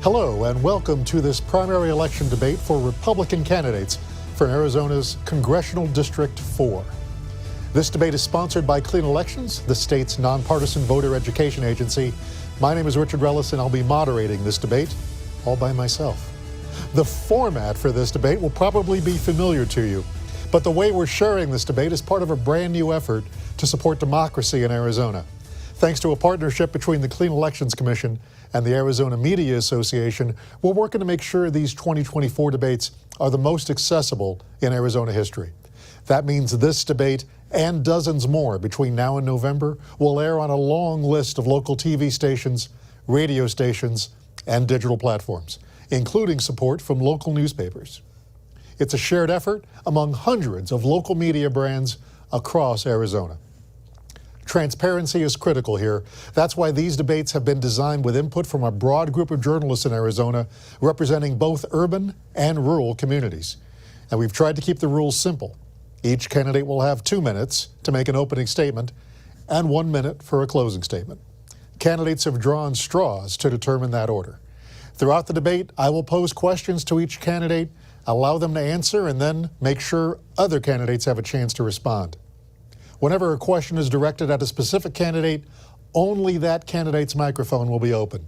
Hello and welcome to this primary election debate for Republican candidates for Arizona's Congressional District 4. This debate is sponsored by Clean Elections, the state's nonpartisan voter education agency. My name is Richard Rellis and I'll be moderating this debate all by myself. The format for this debate will probably be familiar to you, but the way we're sharing this debate is part of a brand new effort to support democracy in Arizona. Thanks to a partnership between the Clean Elections Commission and the Arizona Media Association, we're working to make sure these 2024 debates are the most accessible in Arizona history. That means this debate and dozens more between now and November will air on a long list of local TV stations, radio stations, and digital platforms, including support from local newspapers. It's a shared effort among hundreds of local media brands across Arizona. Transparency is critical here. That's why these debates have been designed with input from a broad group of journalists in Arizona representing both urban and rural communities. And we've tried to keep the rules simple. Each candidate will have 2 minutes to make an opening statement and 1 minute for a closing statement. Candidates have drawn straws to determine that order. Throughout the debate, I will pose questions to each candidate, allow them to answer, and then make sure other candidates have a chance to respond. Whenever a question is directed at a specific candidate, only that candidate's microphone will be open.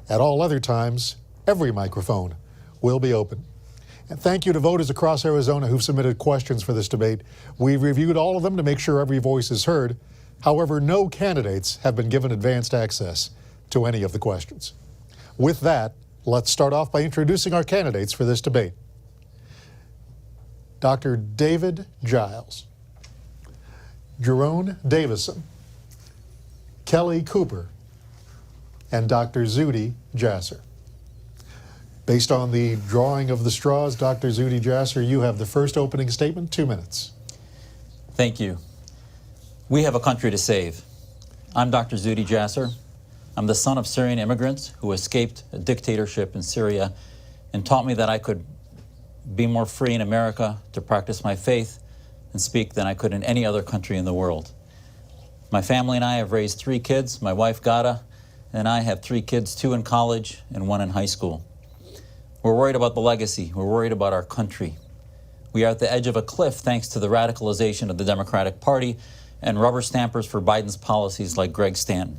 At all other times, every microphone will be open. And thank you to voters across Arizona who've submitted questions for this debate. We've reviewed all of them to make sure every voice is heard. However, no candidates have been given advanced access to any of the questions. With that, let's start off by introducing our candidates for this debate. Dr. David Giles, Jerome Davison, Kelly Cooper, and Dr. Zuhdi Jasser. Based on the drawing of the straws, Dr. Zuhdi Jasser, you have the first opening statement, 2 minutes. Thank you. We have a country to save. I'm Dr. Zuhdi Jasser. I'm the son of Syrian immigrants who escaped a dictatorship in Syria and taught me that I could be more free in America to practice my faith and speak than I could in any other country in the world. My family and I have raised 3 kids. My wife, Gada, and I have 3 kids, 2 in college and 1 in high school. We're worried about the legacy. We're worried about our country. We are at the edge of a cliff thanks to the radicalization of the Democratic Party and rubber stampers for Biden's policies like Greg Stanton.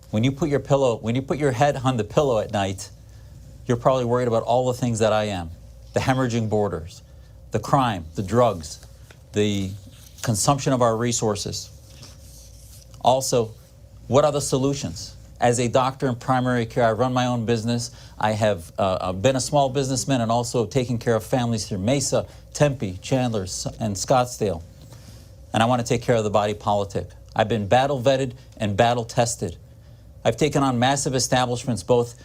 When you put your head on the pillow at night, you're probably worried about all the things that I am. The hemorrhaging borders, the crime, the drugs, the consumption of our resources. Also, what are the solutions? As a doctor in primary care, I run my own business. I have been a small businessman and also taking care of families here, Mesa, Tempe, Chandler, and Scottsdale. And I want to take care of the body politic. I've been battle vetted and battle tested. I've taken on massive establishments both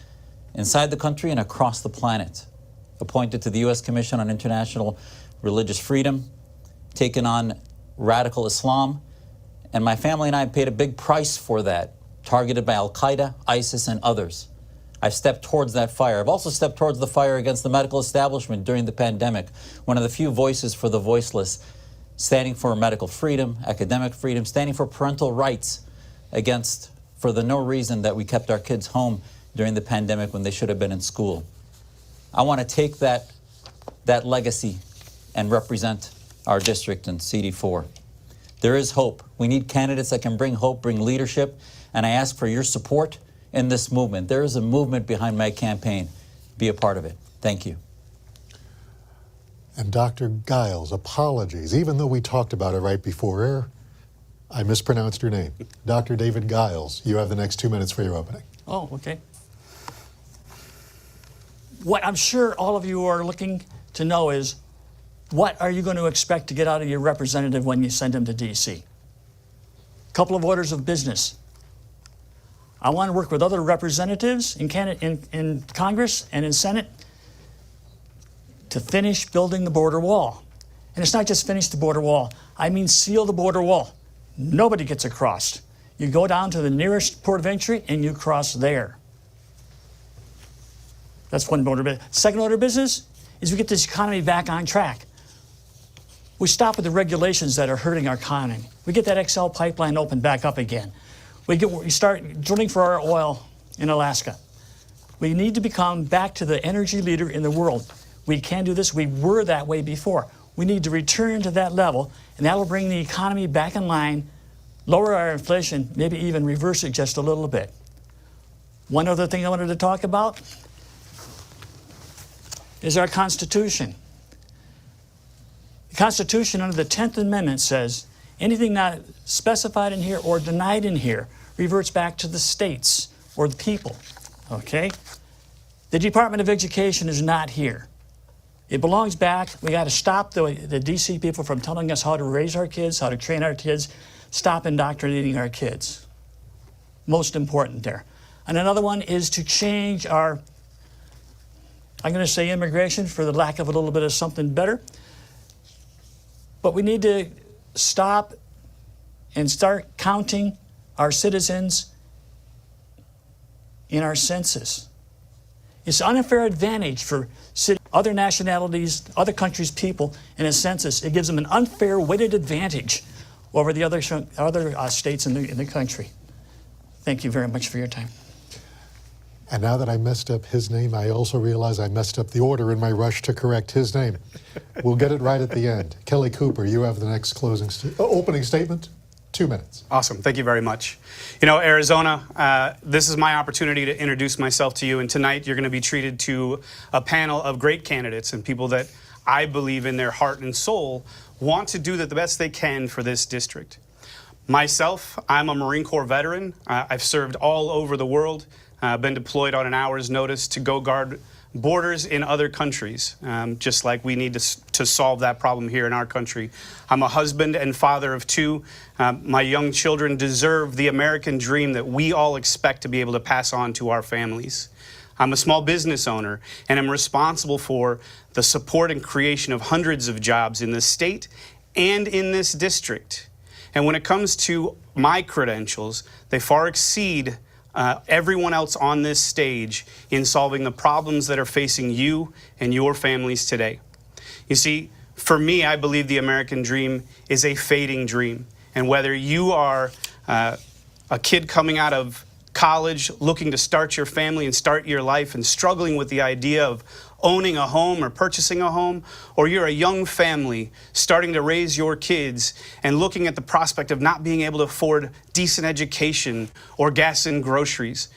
inside the country and across the planet. Appointed to the U.S. Commission on International Religious Freedom, taken on radical Islam, and my family and I paid a big price for that, targeted by Al-Qaeda, ISIS, and others. I've stepped towards that fire. I've also stepped towards the fire against the medical establishment during the pandemic, one of the few voices for the voiceless, standing for medical freedom, academic freedom, standing for parental rights for the no reason that we kept our kids home during the pandemic when they should have been in school. I want to take that legacy and represent our district in CD4. There is hope. We need candidates that can bring hope, bring leadership, and I ask for your support in this movement. There is a movement behind my campaign. Be a part of it. Thank you. And Dr. Giles, apologies. Even though we talked about it right before air, I mispronounced your name. Dr. David Giles, you have the next 2 minutes for your opening. Oh, okay. What I'm sure all of you are looking to know is, what are you going to expect to get out of your representative when you send him to D.C.? A couple of orders of business. I want to work with other representatives in Congress and in Senate to finish building the border wall. And it's not just finish the border wall. I mean seal the border wall. Nobody gets across. You go down to the nearest port of entry and you cross there. That's one order of business. Second order of business is we get this economy back on track. We stop with the regulations that are hurting our economy. We get that XL pipeline opened back up again. We start drilling for our oil in Alaska. We need to become back to the energy leader in the world. We can do this. We were that way before. We need to return to that level, and that will bring the economy back in line, lower our inflation, maybe even reverse it just a little bit. One other thing I wanted to talk about is our Constitution. The Constitution under the 10th Amendment says anything not specified in here or denied in here reverts back to the states or the people, okay? The Department of Education is not here. It belongs back. We got to stop the DC people from telling us how to raise our kids, how to train our kids, stop indoctrinating our kids. Most important there. And another one is to change our, I'm going to say immigration for the lack of a little bit of something better. But we need to stop and start counting our citizens in our census. It's an unfair advantage for other nationalities, other countries' people in a census. It gives them an unfair weighted advantage over the other states in the country. Thank you very much for your time. And now that I messed up his name, I also realize I messed up the order in my rush to correct his name. We'll get it right at the end. Kelly Cooper, you have the next opening statement. 2 minutes. Awesome. Thank you very much. You know, Arizona, this is my opportunity to introduce myself to you, and tonight you're going to be treated to a panel of great candidates and people that I believe in their heart and soul want to do the best they can for this district. Myself, I'm a Marine Corps veteran. I've served all over the world. Been deployed on an hour's notice to go guard borders in other countries, just like we need to solve that problem here in our country. I'm a husband and father of two. My young children deserve the American dream that we all expect to be able to pass on to our families. I'm a small business owner, and I'm responsible for the support and creation of hundreds of jobs in this state and in this district. And when it comes to my credentials, they far exceed everyone else on this stage in solving the problems that are facing you and your families today. You see, for me, I believe the American dream is a fading dream. And whether you are a kid coming out of college looking to start your family and start your life and struggling with the idea of owning a home or purchasing a home, or you're a young family starting to raise your kids and looking at the prospect of not being able to afford decent education or gas and groceries,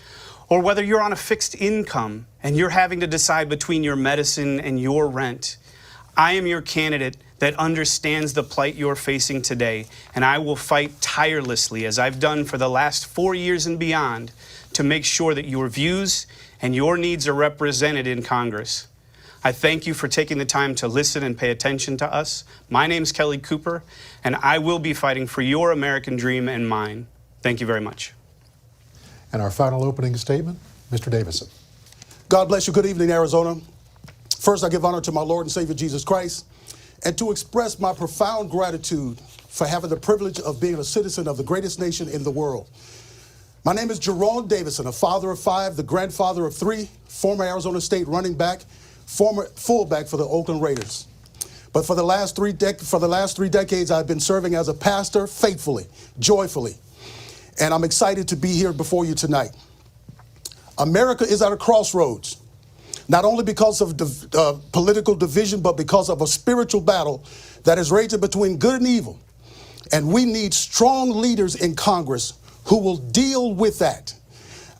or whether you're on a fixed income and you're having to decide between your medicine and your rent, I am your candidate that understands the plight you're facing today, and I will fight tirelessly, as I've done for the last 4 years and beyond, to make sure that your views and your needs are represented in Congress. I thank you for taking the time to listen and pay attention to us. My name's Kelly Cooper, and I will be fighting for your American dream and mine. Thank you very much. And our final opening statement, Mr. Davison. God bless you. Good evening, Arizona. First, I give honor to my Lord and Savior, Jesus Christ, and to express my profound gratitude for having the privilege of being a citizen of the greatest nation in the world. My name is Jerome Davison, a father of 5, the grandfather of 3, former Arizona State running back, former fullback for the Oakland Raiders. But for the last 3 decades, I've been serving as a pastor faithfully, joyfully, and I'm excited to be here before you tonight. America is at a crossroads, not only because of political division, but because of a spiritual battle that is raging between good and evil. And we need strong leaders in Congress who will deal with that.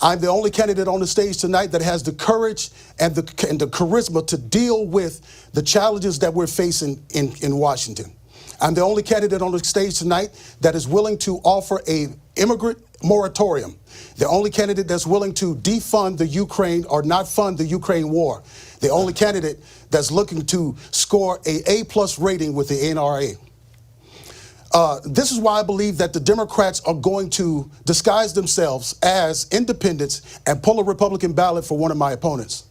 I'm the only candidate on the stage tonight that has the courage and the charisma to deal with the challenges that we're facing in Washington. I'm the only candidate on the stage tonight that is willing to offer an immigrant moratorium. The only candidate that's willing to defund the Ukraine or not fund the Ukraine war. The only candidate that's looking to score an A+ rating with the NRA. This is why I believe that the Democrats are going to disguise themselves as independents and pull a Republican ballot for one of my opponents.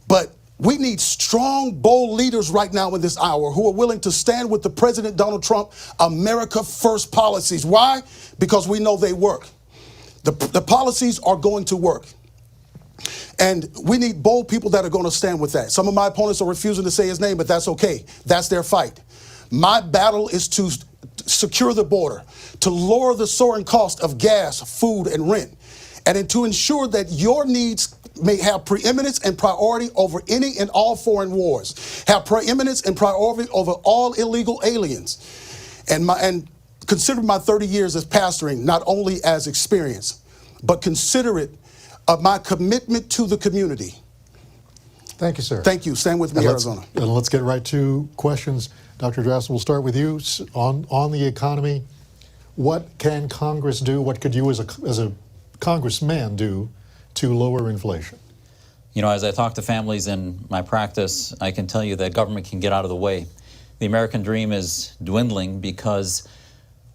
But we need strong, bold leaders right now in this hour who are willing to stand with the President Donald Trump America First policies. Why? Because we know they work. The policies are going to work. And we need bold people that are going to stand with that. Some of my opponents are refusing to say his name, but that's okay. That's their fight. My battle is to secure the border, to lower the soaring cost of gas, food, and rent, and to ensure that your needs may have preeminence and priority over any and all foreign wars, have preeminence and priority over all illegal aliens, and consider my 30 years as pastoring not only as experience, but consider it my commitment to the community. Thank you, sir. Thank you. Stand with me, Arizona. And let's get right to questions. Dr. Drasser, we'll start with you on the economy. What can Congress do? What could you as a congressman do to lower inflation? You know, as I talk to families in my practice, I can tell you that government can get out of the way. The American dream is dwindling because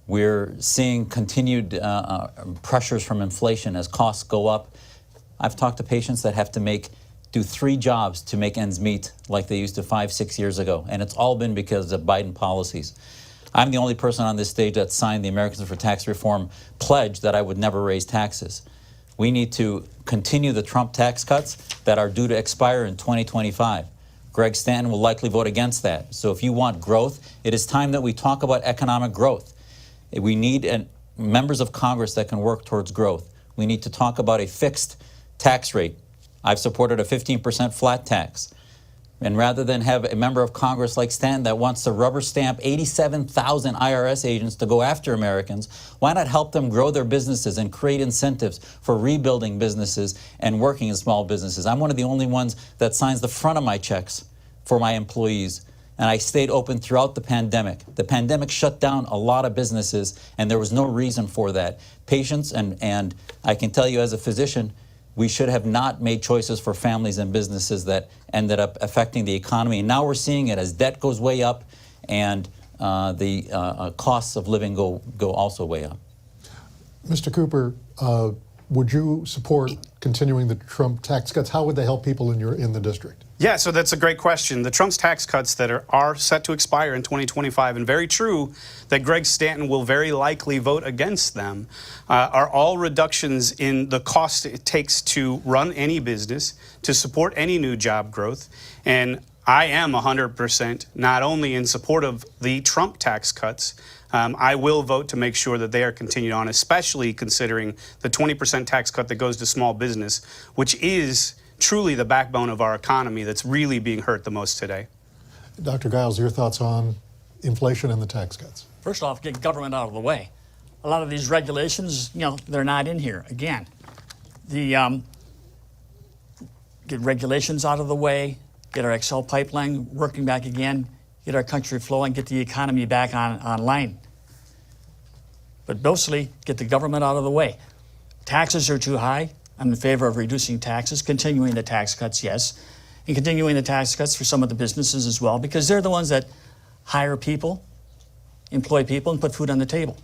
we're seeing continued pressures from inflation as costs go up. I've talked to patients that have to do 3 jobs to make ends meet like they used to 5-6 years ago, and it's all been because of Biden policies. I'm the only person on this stage that signed the Americans for Tax Reform pledge that I would never raise taxes. We need to continue the Trump tax cuts that are due to expire in 2025. Greg Stanton will likely vote against that. So if you want growth, it is time that we talk about economic growth. We need members of Congress that can work towards growth. We need to talk about a fixed tax rate. I've supported a 15% flat tax. And rather than have a member of Congress like Stanton that wants to rubber stamp 87,000 IRS agents to go after Americans, why not help them grow their businesses and create incentives for rebuilding businesses and working in small businesses? I'm one of the only ones that signs the front of my checks for my employees. And I stayed open throughout the pandemic. The pandemic shut down a lot of businesses, and there was no reason for that. Patients, and I can tell you as a physician, we should have not made choices for families and businesses that ended up affecting the economy. And now we're seeing it as debt goes way up and the costs of living go also way up. Mr. Cooper, would you support continuing the Trump tax cuts? How would they help people in the district? Yeah, so that's a great question. The Trump's tax cuts that are set to expire in 2025, and very true that Greg Stanton will very likely vote against them, are all reductions in the cost it takes to run any business, to support any new job growth. And I am 100% not only in support of the Trump tax cuts, I will vote to make sure that they are continued on, especially considering the 20% tax cut that goes to small business, which is truly the backbone of our economy that's really being hurt the most today. Dr. Giles, your thoughts on inflation and the tax cuts? First off, get government out of the way. A lot of these regulations, they're not in here. Again, get regulations out of the way, get our Excel pipeline working back again, get our country flowing, get the economy back online. But mostly, get the government out of the way. Taxes are too high. I'm in favor of reducing taxes, continuing the tax cuts, yes, and continuing the tax cuts for some of the businesses as well, because they're the ones that hire people, employ people, and put food on the table.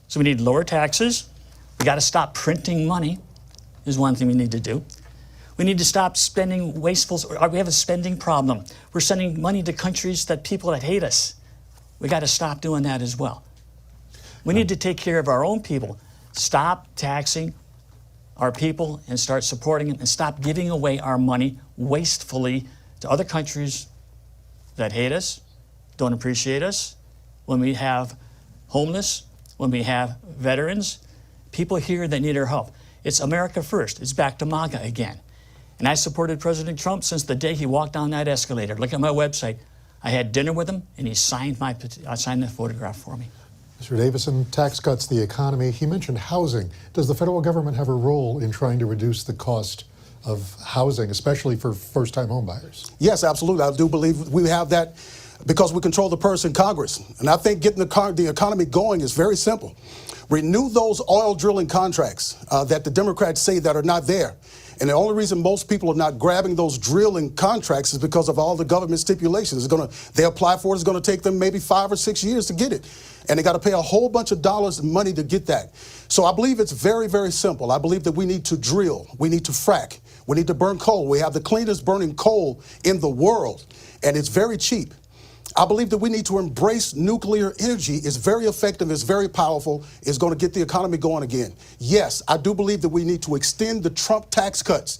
So we need lower taxes. We got to stop printing money, is one thing we need to do. We need to stop spending wasteful. We have a spending problem. We're sending money to countries people that hate us. We got to stop doing that as well. We need to take care of our own people. Stop taxing our people and start supporting them, and stop giving away our money wastefully to other countries that hate us, don't appreciate us. When we have homeless, when we have veterans, people here that need our help. It's America first. It's back to MAGA again. And I supported President Trump since the day he walked down that escalator. Look at my website. I had dinner with him, and he signed the photograph for me. Mr. Davison, tax cuts, the economy. He mentioned housing. Does the federal government have a role in trying to reduce the cost of housing, especially for first-time home buyers? Yes, absolutely. I do believe we have that because we control the purse in Congress. And I think getting the economy going is very simple. Renew those oil drilling contracts that the Democrats say that are not there. And the only reason most people are not grabbing those drilling contracts is because of all the government stipulations. They apply for it. It's going to take them maybe 5 or 6 years to get it. And they got to pay a whole bunch of dollars and money to get that. So I believe it's very, very simple. I believe that we need to drill. We need to frack. We need to burn coal. We have the cleanest burning coal in the world, and it's very cheap. I believe that we need to embrace nuclear energy. It's very effective. It's very powerful. It's going to get the economy going again. Yes, I do believe that we need to extend the Trump tax cuts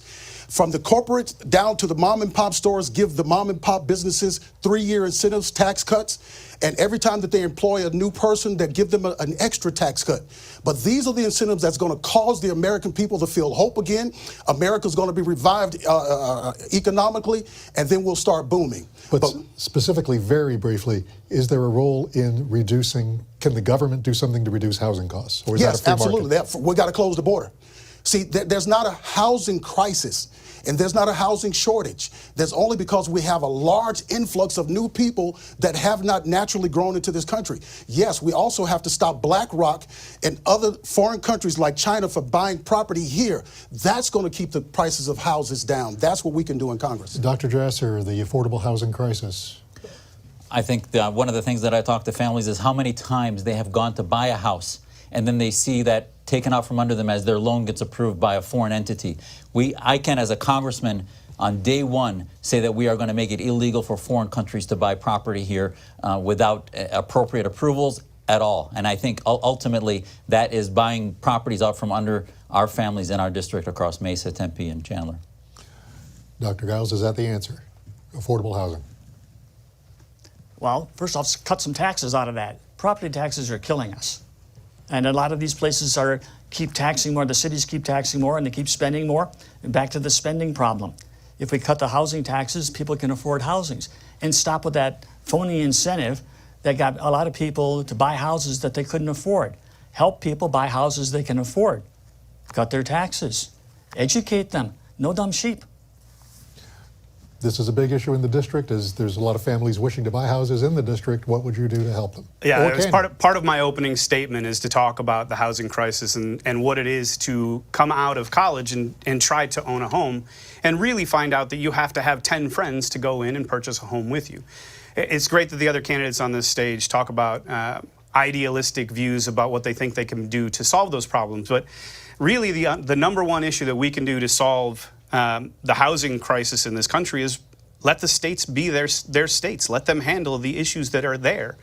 from the corporate down to the mom and pop stores, give the mom and pop businesses 3-year incentives, tax cuts. And every time that they employ a new person, they give them an extra tax cut. But these are the incentives that's going to cause the American people to feel hope again. America's going to be revived economically, and then we'll start booming. But specifically, very briefly, is there a role in reducing, can the government do something to reduce housing costs? Or is yes, that a free absolutely. market? We got to close the border. See, there's not a housing crisis, and there's not a housing shortage. There's only because we have a large influx of new people that have not naturally grown into this country. Yes, we also have to stop BlackRock and other foreign countries like China for buying property here. That's going to keep the prices of houses down. That's what we can do in Congress. Dr. Jasser, the affordable housing crisis. I think one of the things that I talk to families is how many times they have gone to buy a house and then they see that taken out from under them as their loan gets approved by a foreign entity. I can, as a congressman, on day one, say that we are going to make it illegal for foreign countries to buy property here without appropriate approvals at all. And I think ultimately that is buying properties out from under our families in our district across Mesa, Tempe, and Chandler. Dr. Giles, is that the answer? Affordable housing. Well, first off, cut some taxes out of that. Property taxes are killing us. And a lot of these places keep taxing more, the cities keep taxing more, and they keep spending more. And back to the spending problem. If we cut the housing taxes, people can afford housings. And stop with that phony incentive that got a lot of people to buy houses that they couldn't afford. Help people buy houses they can afford. Cut their taxes. Educate them. No dumb sheep. This is a big issue in the district, as there's a lot of families wishing to buy houses in the district. What would you do to help them? Yeah, it was part of my opening statement is to talk about the housing crisis and what it is to come out of college and try to own a home and really find out that you have to have 10 friends to go in and purchase a home with you. It's great that the other candidates on this stage talk about idealistic views about what they think they can do to solve those problems, but really the number one issue that we can do to solve the housing crisis in this country is let the states be their states. Let them handle the issues that are there.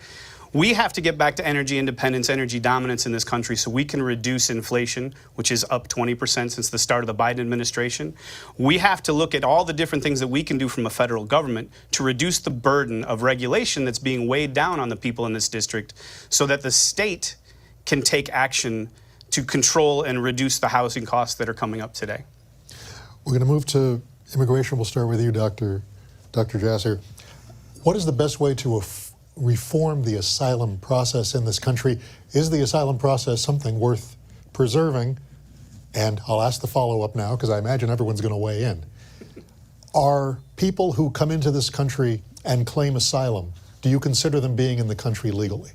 We have to get back to energy independence, energy dominance in this country so we can reduce inflation, which is up 20% since the start of the Biden administration. We have to look at all the different things that we can do from a federal government to reduce the burden of regulation that's being weighed down on the people in this district so that the state can take action to control and reduce the housing costs that are coming up today. We're going to move to immigration. We'll start with you, Dr. Jasser. What is the best way to reform the asylum process in this country? Is the asylum process something worth preserving? And I'll ask the follow-up now, because I imagine everyone's going to weigh in. Are people who come into this country and claim asylum, do you consider them being in the country legally?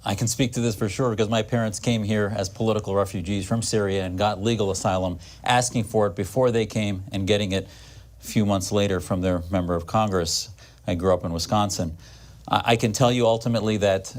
I can speak to this for sure because my parents came here as political refugees from Syria and got legal asylum, asking for it before they came and getting it a few months later from their member of Congress. I grew up in Wisconsin. I can tell you ultimately that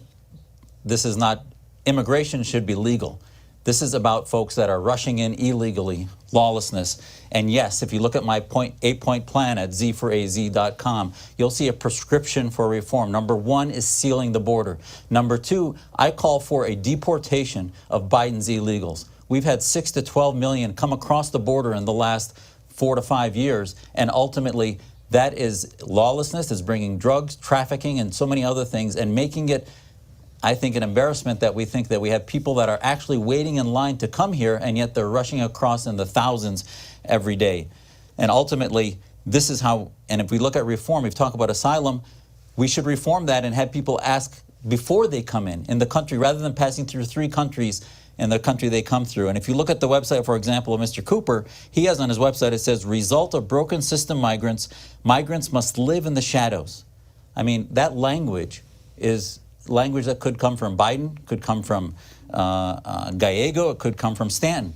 this is not, immigration should be legal. This is about folks that are rushing in illegally, lawlessness. And yes, if you look at my 8-point plan at z4az.com, you'll see a prescription for reform. Number one is sealing the border. Number two, I call for a deportation of Biden's illegals. We've had 6 to 12 million come across the border in the last 4 to 5 years, and ultimately that is lawlessness, is bringing drugs, trafficking, and so many other things, and making it, I think, an embarrassment that we think that we have people that are actually waiting in line to come here, and yet they're rushing across in the thousands every day. And ultimately, this is how, and if we look at reform, we've talked about asylum, we should reform that and have people ask before they come in the country, rather than passing through 3 countries in the country they come through. And if you look at the website, for example, of Mr. Cooper, he has on his website, it says, result of broken system migrants must live in the shadows. I mean, that language is language that could come from Biden, could come from Gallego, it could come from Stanton.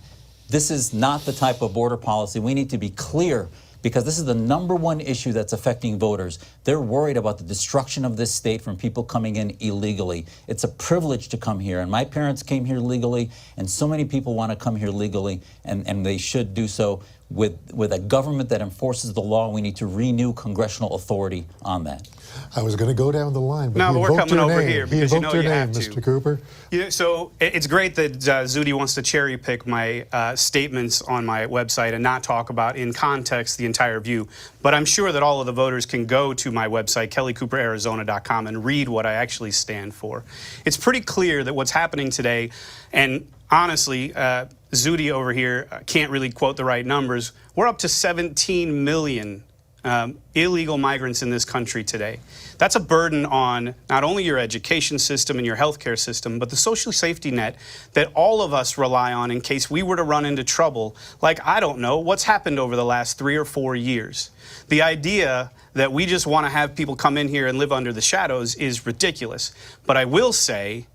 This is not the type of border policy. We need to be clear, because this is the number one issue that's affecting voters. They're worried about the destruction of this state from people coming in illegally. It's a privilege to come here, and my parents came here legally, and so many people want to come here legally, and they should do so. with a government that enforces the law. We need to renew congressional authority on that. I was going to go down the line, but No, but we're coming over name. here because you know you have to. Mr. Cooper. Yeah, so it's great that Zudy wants to cherry pick my statements on my website and not talk about in context the entire view. But I'm sure that all of the voters can go to my website, kellycooperarizona.com, and read what I actually stand for. It's pretty clear that what's happening today, and honestly, Zudy over here can't really quote the right numbers. We're up to 17 million illegal migrants in this country today. That's a burden on not only your education system and your healthcare system, but the social safety net that all of us rely on in case we were to run into trouble, like, I don't know, what's happened over the last 3 or 4 years. The idea that we just want to have people come in here and live under the shadows is ridiculous. But I will say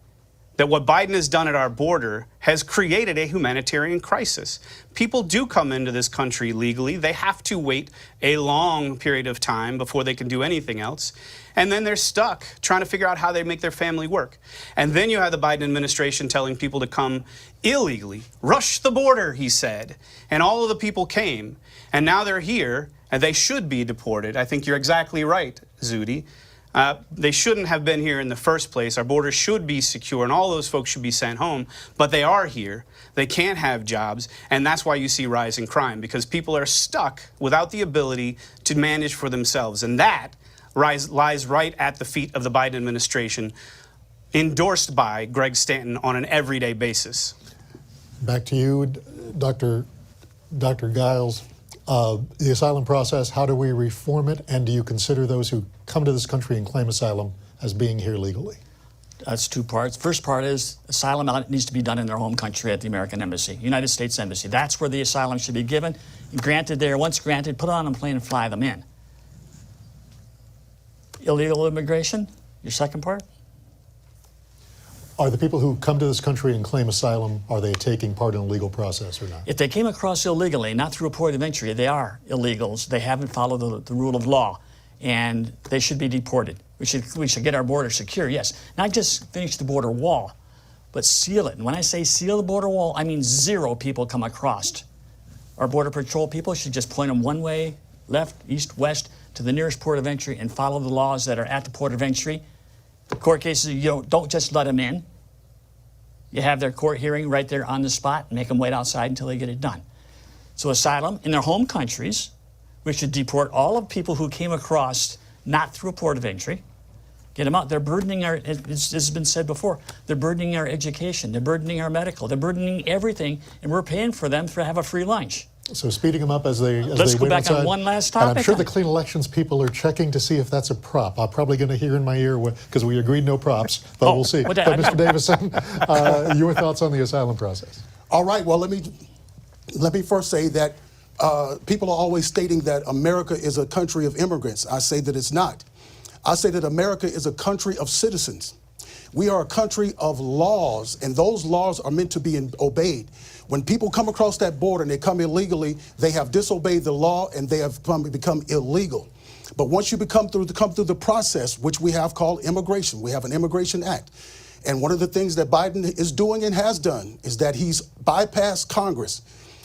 that what Biden has done at our border has created a humanitarian crisis. People do come into this country legally. They have to wait a long period of time before they can do anything else. And then they're stuck trying to figure out how they make their family work. And then you have the Biden administration telling people to come illegally. Rush the border, he said. And all of the people came. And now they're here, and they should be deported. I think you're exactly right, Zudy. They shouldn't have been here in the first place. Our borders should be secure, and all those folks should be sent home. But they are here. They can't have jobs, and that's why you see rising crime, because people are stuck without the ability to manage for themselves. And that lies right at the feet of the Biden administration, endorsed by Greg Stanton on an everyday basis. Back to you, Dr. Giles. The asylum process, how do we reform it? And do you consider those who come to this country and claim asylum as being here legally? That's two parts. First part is asylum needs to be done in their home country at the American Embassy, United States Embassy. That's where the asylum should be given, granted there. Once granted, put on a plane and fly them in. Illegal immigration, your second part? Are the people who come to this country and claim asylum, are they taking part in a legal process or not? If they came across illegally, not through a port of entry, they are illegals. They haven't followed the rule of law, and they should be deported. We should get our border secure, yes. Not just finish the border wall, but seal it. And when I say seal the border wall, I mean 0 people come across. Our Border Patrol people should just point them one way, left, east, west, to the nearest port of entry and follow the laws that are at the port of entry. The court cases, you don't just let them in. You have their court hearing right there on the spot and make them wait outside until they get it done. So asylum in their home countries, we should deport all of people who came across not through a port of entry. Get them out. They're burdening our, this has been said before, they're burdening our education, they're burdening our medical, they're burdening everything, and we're paying for them to have a free lunch. So speeding them up as they Let's go wait back outside. on one last topic. And I'm sure the clean elections people are checking to see if that's a prop. I'm probably going to hear in my ear, because we agreed no props, but we'll see. But Mr. Davison, your thoughts on the asylum process? All right. Well, let me first say that people are always stating that America is a country of immigrants. I say that it's not. I say that America is a country of citizens. We are a country of laws, and those laws are meant to be obeyed. When people come across that border and they come illegally, they have disobeyed the law and they have become illegal. But once you come through the process, which we have called immigration, we have an Immigration Act. And one of the things that Biden is doing and has done is that he's bypassed Congress.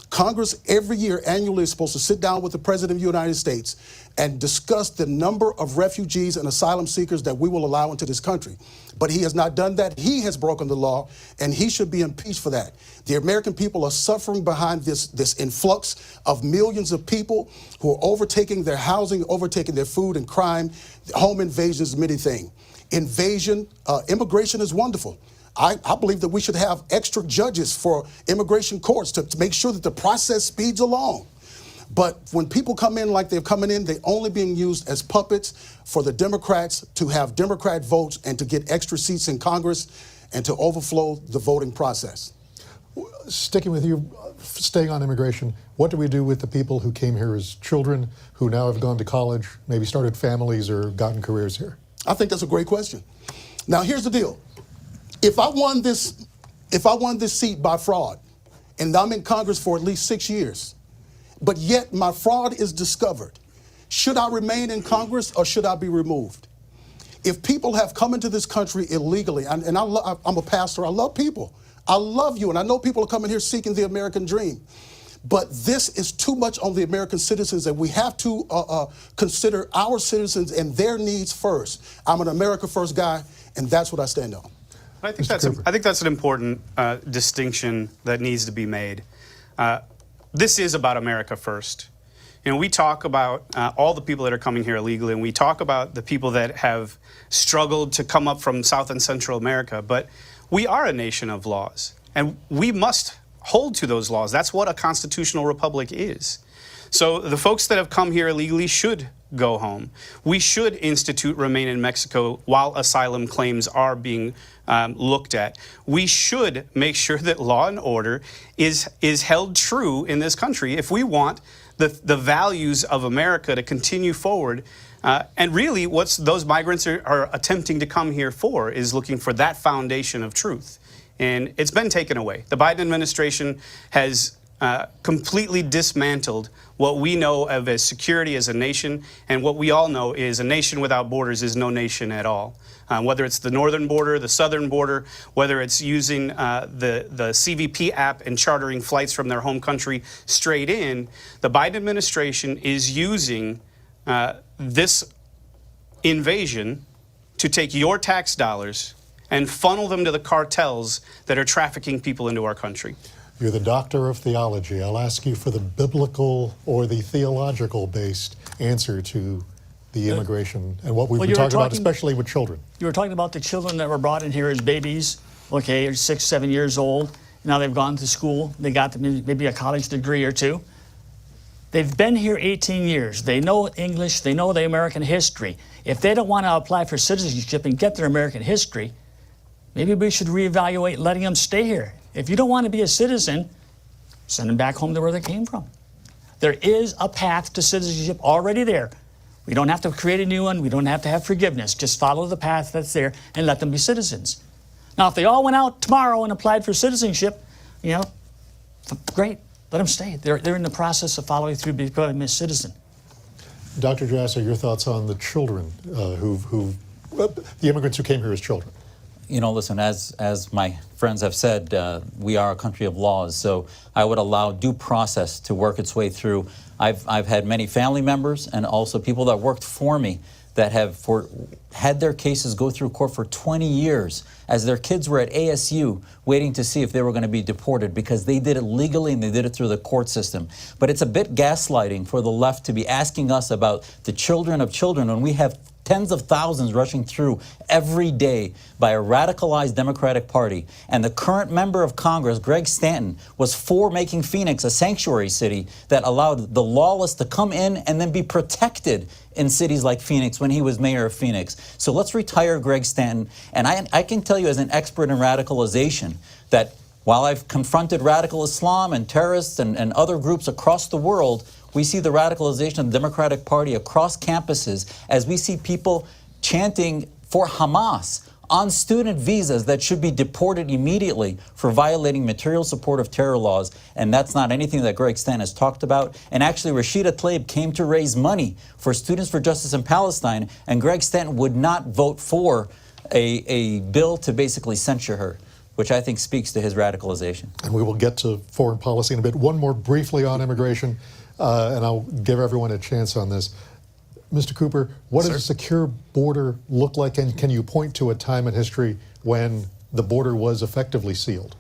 Congress every year annually is supposed to sit down with the President of the United States and discuss the number of refugees and asylum seekers that we will allow into this country. But he has not done that. He has broken the law, and he should be impeached for that. The American people are suffering behind this influx of millions of people who are overtaking their housing, overtaking their food and crime, home invasions, many things. Immigration is wonderful. I believe that we should have extra judges for immigration courts to make sure that the process speeds along. But when people come in like they're coming in, they're only being used as puppets for the Democrats to have Democrat votes and to get extra seats in Congress and to overflow the voting process. Sticking with you, staying on immigration, what do we do with the people who came here as children, who now have gone to college, maybe started families or gotten careers here? I think that's a great question. Now, here's the deal. If I won this seat by fraud, and I'm in Congress for at least 6 years, but yet my fraud is discovered, should I remain in Congress or should I be removed? If people have come into this country illegally, and I'm a pastor, I love people. I love you, and I know people are coming here seeking the American dream. But this is too much on the American citizens, and we have to consider our citizens and their needs first. I'm an America First guy, and that's what I stand on. I think that's an important distinction that needs to be made. This is about America first. You know, we talk about all the people that are coming here illegally, and we talk about the people that have struggled to come up from South and Central America, but we are a nation of laws, and we must hold to those laws. That's what a constitutional republic is. So the folks that have come here illegally should go home. We should institute remain in Mexico while asylum claims are being looked at. We should make sure that law and order is held true in this country if we want the values of America to continue forward. And really what those migrants are attempting to come here for is looking for that foundation of truth. And it's been taken away. The Biden administration has completely dismantled what we know of as security as a nation, and what we all know is a nation without borders is no nation at all. Whether it's the northern border, the southern border, whether it's using the CVP app and chartering flights from their home country straight in, the Biden administration is using this invasion to take your tax dollars and funnel them to the cartels that are trafficking people into our country. You're the doctor of theology. I'll ask you for the biblical or the theological based answer to the immigration and what we've been talking about, especially with children. You were talking about the children that were brought in here as babies, okay, 6, 7 years old. Now they've gone to school. They got maybe a college degree or two. They've been here 18 years. They know English. They know the American history. If they don't want to apply for citizenship and get their American history, maybe we should reevaluate letting them stay here. If you don't want to be a citizen, send them back home to where they came from. There is a path to citizenship already there. We don't have to create a new one. We don't have to have forgiveness. Just follow the path that's there and let them be citizens. Now, if they all went out tomorrow and applied for citizenship, you know, great, let them stay. They're in the process of following through becoming a citizen. Dr. Jasser, your thoughts on the children the immigrants who came here as children? You know, listen, as my friends have said, we are a country of laws, so I would allow due process to work its way through. I've had many family members and also people that worked for me that have had their cases go through court for 20 years as their kids were at ASU waiting to see if they were going to be deported because they did it legally and they did it through the court system. But it's a bit gaslighting for the left to be asking us about the children of children when we have tens of thousands rushing through every day by a radicalized Democratic Party. And the current member of Congress, Greg Stanton, was for making Phoenix a sanctuary city that allowed the lawless to come in and then be protected in cities like Phoenix when he was mayor of Phoenix. So let's retire Greg Stanton. And I can tell you as an expert in radicalization that while I've confronted radical Islam and terrorists and other groups across the world, we see the radicalization of the Democratic Party across campuses as we see people chanting for Hamas on student visas that should be deported immediately for violating material support of terror laws. And that's not anything that Greg Stanton has talked about. And actually, Rashida Tlaib came to raise money for Students for Justice in Palestine, and Greg Stanton would not vote for a bill to basically censure her, which I think speaks to his radicalization. And we will get to foreign policy in a bit. One more briefly on immigration, and I'll give everyone a chance on this. Mr. Cooper, what does a secure border look like, and can you point to a time in history when the border was effectively sealed?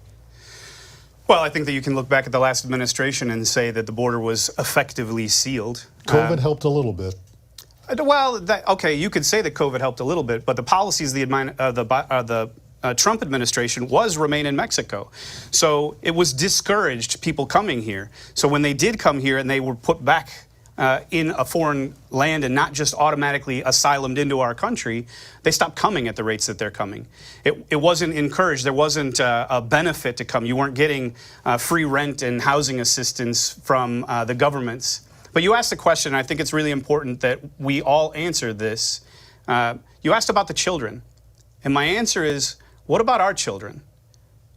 Well, I think that you can look back at the last administration and say that the border was effectively sealed. COVID helped a little bit. Well, okay, you could say that COVID helped a little bit, but the policies of the Trump administration was remain in Mexico. So it was discouraged people coming here. So when they did come here and they were put back in a foreign land and not just automatically asylumed into our country, they stopped coming at the rates that they're coming. It wasn't encouraged. There wasn't a benefit to come. You weren't getting free rent and housing assistance from the governments. But you asked the question, and I think it's really important that we all answer this. You asked about the children. And my answer is, what about our children?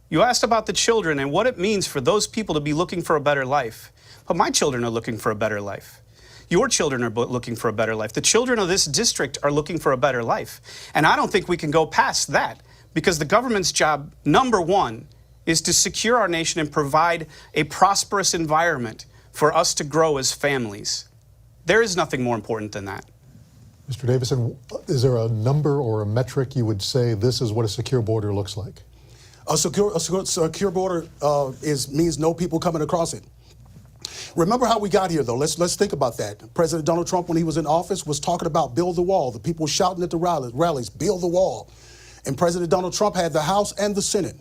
You asked about the children and what it means for those people to be looking for a better life. But my children are looking for a better life. Your children are looking for a better life. The children of this district are looking for a better life. And I don't think we can go past that, because the government's job, number one, is to secure our nation and provide a prosperous environment for us to grow as families. There is nothing more important than that. Mr. Davison, is there a number or a metric you would say this is what a secure border looks like? A secure border means no people coming across it. Remember how we got here, though. Let's think about that. President Donald Trump, when he was in office, was talking about build the wall. The people shouting at the rallies, build the wall. And President Donald Trump had the House and the Senate.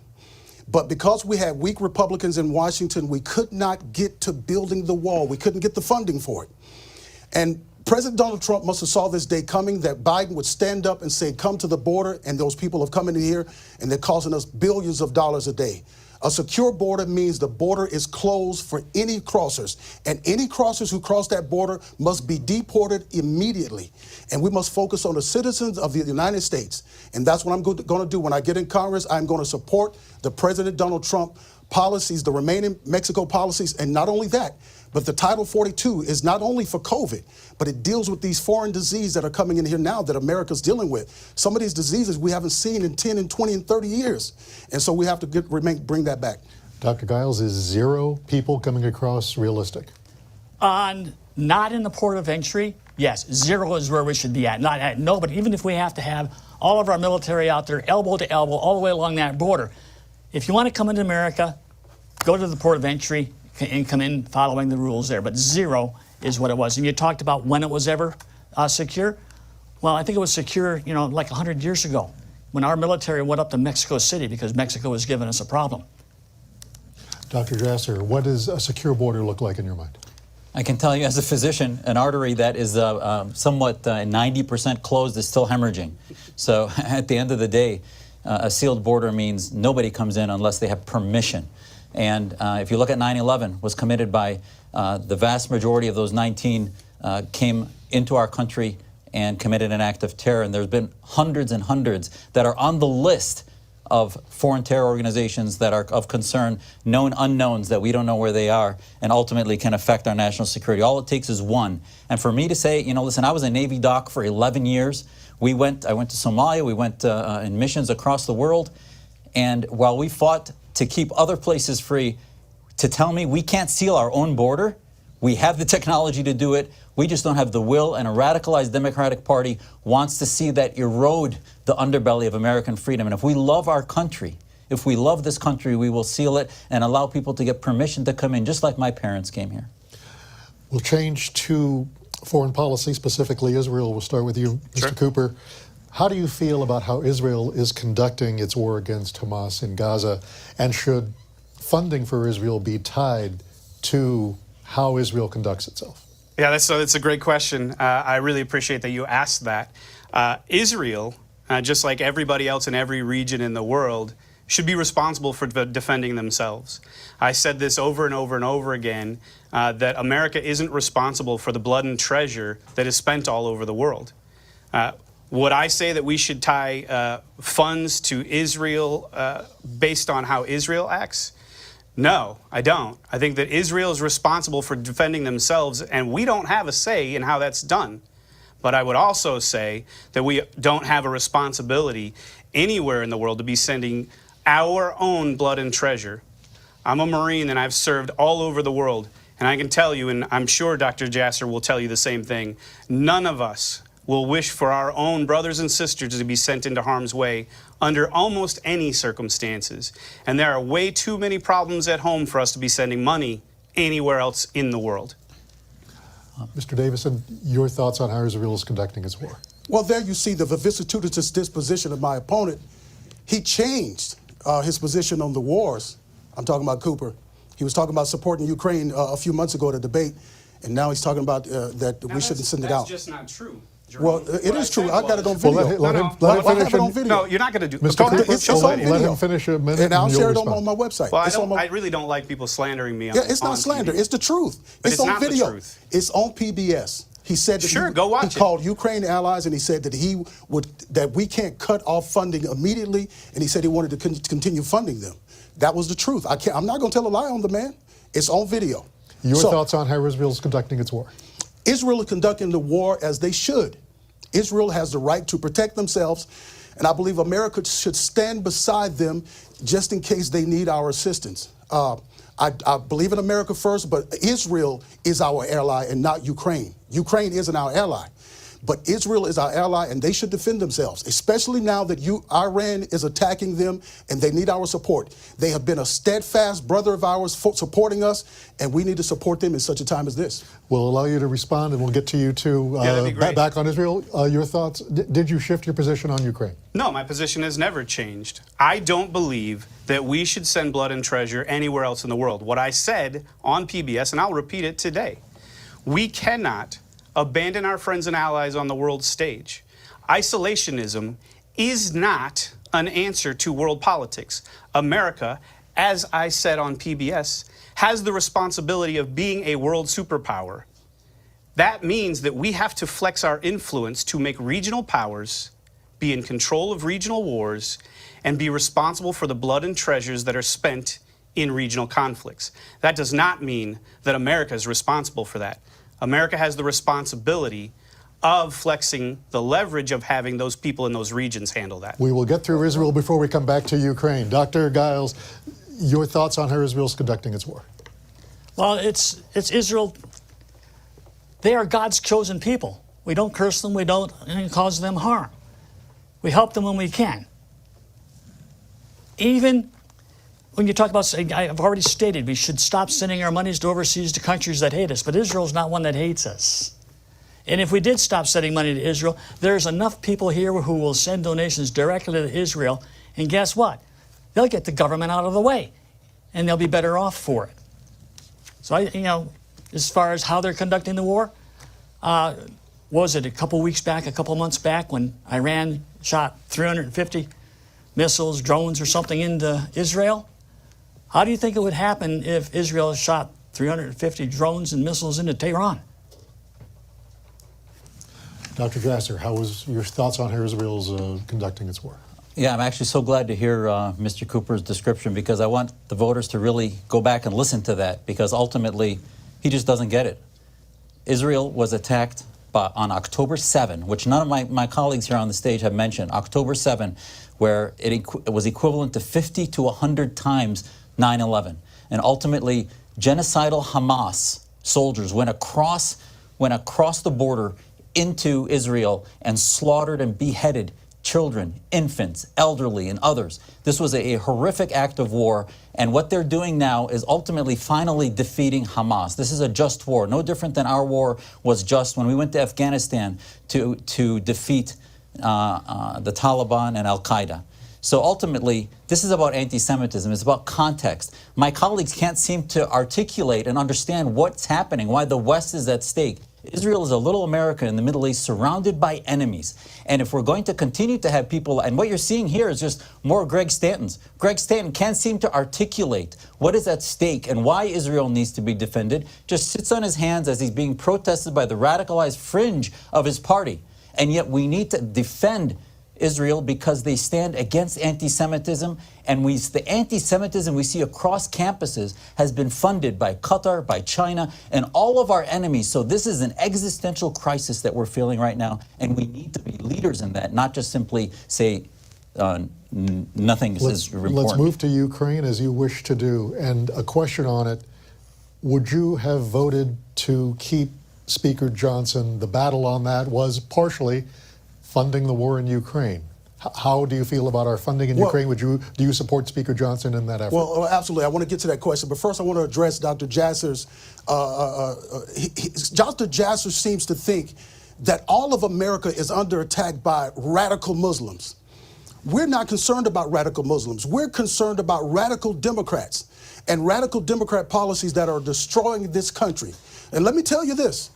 But because we had weak Republicans in Washington, we could not get to building the wall. We couldn't get the funding for it. And President Donald Trump must have saw this day coming, that Biden would stand up and say, come to the border, and those people have come in here, and they're costing us billions of dollars a day. A secure border means the border is closed for any crossers, and any crossers who cross that border must be deported immediately. And we must focus on the citizens of the United States. And that's what I'm going to do. When I get in Congress, I'm going to support the President Donald Trump policies, the remaining Mexico policies, and not only that, but the Title 42 is not only for COVID, but it deals with these foreign diseases that are coming in here now that America's dealing with. Some of these diseases we haven't seen in 10 and 20 and 30 years. And so we have to bring that back. Dr. Giles, is 0 people coming across realistic? Not in the port of entry, yes. 0 is where we should be at. Not at, no, but even if we have to have all of our military out there, elbow to elbow, all the way along that border, if you want to come into America, go to the port of entry and come in following the rules there. But 0 is what it was. And you talked about when it was ever secure. Well, I think it was secure, like 100 years ago when our military went up to Mexico City because Mexico was giving us a problem. Dr. Jasser, what does a secure border look like in your mind? I can tell you as a physician, an artery that is somewhat 90% closed is still hemorrhaging. So at the end of the day, a sealed border means nobody comes in unless they have permission. And if you look at 9/11, was committed by the vast majority of those 19 came into our country and committed an act of terror. And there's been hundreds and hundreds that are on the list of foreign terror organizations that are of concern, known unknowns that we don't know where they are, and ultimately can affect our national security. All it takes is one. And for me to say, listen, I was a Navy doc for 11 years. I went to Somalia. We went in missions across the world. And while we fought to keep other places free, to tell me we can't seal our own border, we have the technology to do it, we just don't have the will, and a radicalized Democratic Party wants to see that erode the underbelly of American freedom. And if we love our country, if we love this country, we will seal it and allow people to get permission to come in, just like my parents came here. We'll change to foreign policy, specifically Israel. We'll start with you, Mr. Sure. Cooper. How do you feel about how Israel is conducting its war against Hamas in Gaza? And should funding for Israel be tied to how Israel conducts itself? Yeah, that's a great question. I really appreciate that you asked that. Israel, just like everybody else in every region in the world, should be responsible for defending themselves. I said this over and over and over again, that America isn't responsible for the blood and treasure that is spent all over the world. Would I say that we should tie funds to Israel based on how Israel acts? No, I don't. I think that Israel is responsible for defending themselves, and we don't have a say in how that's done. But I would also say that we don't have a responsibility anywhere in the world to be sending our own blood and treasure. I'm a Marine and I've served all over the world, and I can tell you, and I'm sure Dr. Jasser will tell you the same thing, none of us will wish for our own brothers and sisters to be sent into harm's way under almost any circumstances. And there are way too many problems at home for us to be sending money anywhere else in the world. Mr. Davison, your thoughts on how Israel is conducting its war? Well, there you see the vicissitudinous disposition of my opponent. He changed his position on the wars. I'm talking about Cooper. He was talking about supporting Ukraine a few months ago at a debate, and now he's talking about that we shouldn't send it out. That's just not true. Well, it is true. I got it on video. Let him finish. No, you're not going to do it. Mr. Go ahead. Cooper, It's on video. let him finish a minute and I'll you'll share it respond. on my website. Well, I really don't like people slandering me. Yeah, it's not slander. TV. It's the truth. But it's it's on not the video. truth. It's on PBS. He said that Sure, go watch he it. called Ukraine allies, and he said that we can't cut off funding immediately, and he said he wanted to continue funding them. That was the truth. I'm not going to tell a lie on the man. It's on video. Your thoughts on how Israel is conducting its war? Israel is conducting the war as they should. Israel has the right to protect themselves, And I believe America should stand beside them just in case they need our assistance. I believe in America first, but Israel is our ally and not Ukraine. Ukraine isn't our ally. But Israel is our ally, and they should defend themselves, especially now that Iran is attacking them, and they need our support. They have been a steadfast brother of ours supporting us, and we need to support them in such a time as this. We'll allow you to respond, and we'll get to you too. that'd be great. Back on Israel, your thoughts? Did you shift your position on Ukraine? No, my position has never changed. I don't believe that we should send blood and treasure anywhere else in the world. What I said on PBS, and I'll repeat it today, we cannot abandon our friends and allies on the world stage. Isolationism is not an answer to world politics. America, as I said on PBS, has the responsibility of being a world superpower. That means that we have to flex our influence to make regional powers be in control of regional wars and be responsible for the blood and treasures that are spent in regional conflicts. That does not mean that America is responsible for that. America has the responsibility of flexing the leverage of having those people in those regions handle that. We will get through Israel before we come back to Ukraine. Dr. Giles, your thoughts on how Israel's conducting its war? Well, it's Israel. They are God's chosen people. We don't curse them. We don't cause them harm. We help them when we can. Even when you talk about, I've already stated, we should stop sending our monies to overseas to countries that hate us, but Israel's not one that hates us. And if we did stop sending money to Israel, there's enough people here who will send donations directly to Israel, and guess what? They'll get the government out of the way, and they'll be better off for it. So, as far as how they're conducting the war, was it a couple months back, when Iran shot 350 missiles, drones, or something into Israel? How do you think it would happen if Israel shot 350 drones and missiles into Tehran? Dr. Jasser, how was your thoughts on how Israel's conducting its war? Yeah, I'm actually so glad to hear Mr. Cooper's description, because I want the voters to really go back and listen to that, because ultimately he just doesn't get it. Israel was attacked on October 7, which none of my colleagues here on the stage have mentioned, October 7, where it was equivalent to 50 to 100 times 9/11. And ultimately, genocidal Hamas soldiers went across the border into Israel and slaughtered and beheaded children, infants, elderly, and others. This was a horrific act of war, and what they're doing now is ultimately finally defeating Hamas. This is a just war, no different than our war was just when we went to Afghanistan to defeat the Taliban and Al-Qaeda. So ultimately, this is about anti-Semitism. It's about context. My colleagues can't seem to articulate and understand what's happening, why the West is at stake. Israel is a little America in the Middle East surrounded by enemies. And if we're going to continue to have people, and what you're seeing here is just more Greg Stantons. Greg Stanton can't seem to articulate what is at stake and why Israel needs to be defended. Just sits on his hands as he's being protested by the radicalized fringe of his party. And yet we need to defend Israel because they stand against anti-Semitism, and the anti-Semitism we see across campuses has been funded by Qatar, by China, and all of our enemies. So this is an existential crisis that we're feeling right now, and we need to be leaders in that, not just simply say nothing is important. Let's move to Ukraine, as you wish to do, and a question on it. Would you have voted to keep Speaker Johnson? The battle on that was partially funding the war in Ukraine. How do you feel about our funding in Ukraine? Do you support Speaker Johnson in that effort? Well, absolutely. I want to get to that question, but first I want to address Dr. Jasser's. Dr. Jasser seems to think that all of America is under attack by radical Muslims. We're not concerned about radical Muslims. We're concerned about radical Democrats and radical Democrat policies that are destroying this country. And let me tell you this.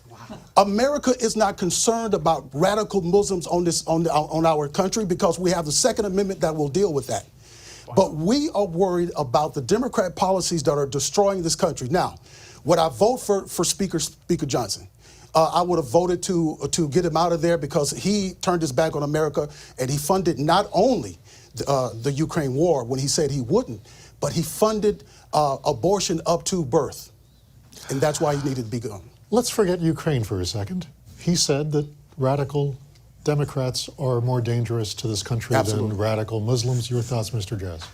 America is not concerned about radical Muslims on our country, because we have the Second Amendment that will deal with that. Wow. But we are worried about the Democrat policies that are destroying this country. Now, would I vote for Speaker Johnson? I would have voted to get him out of there, because he turned his back on America, and he funded not only the Ukraine war when he said he wouldn't, but he funded abortion up to birth, and that's why he needed to be gone. Let's forget Ukraine for a second. He said that radical Democrats are more dangerous to this country than radical Muslims. Your thoughts, Mr. Jazz?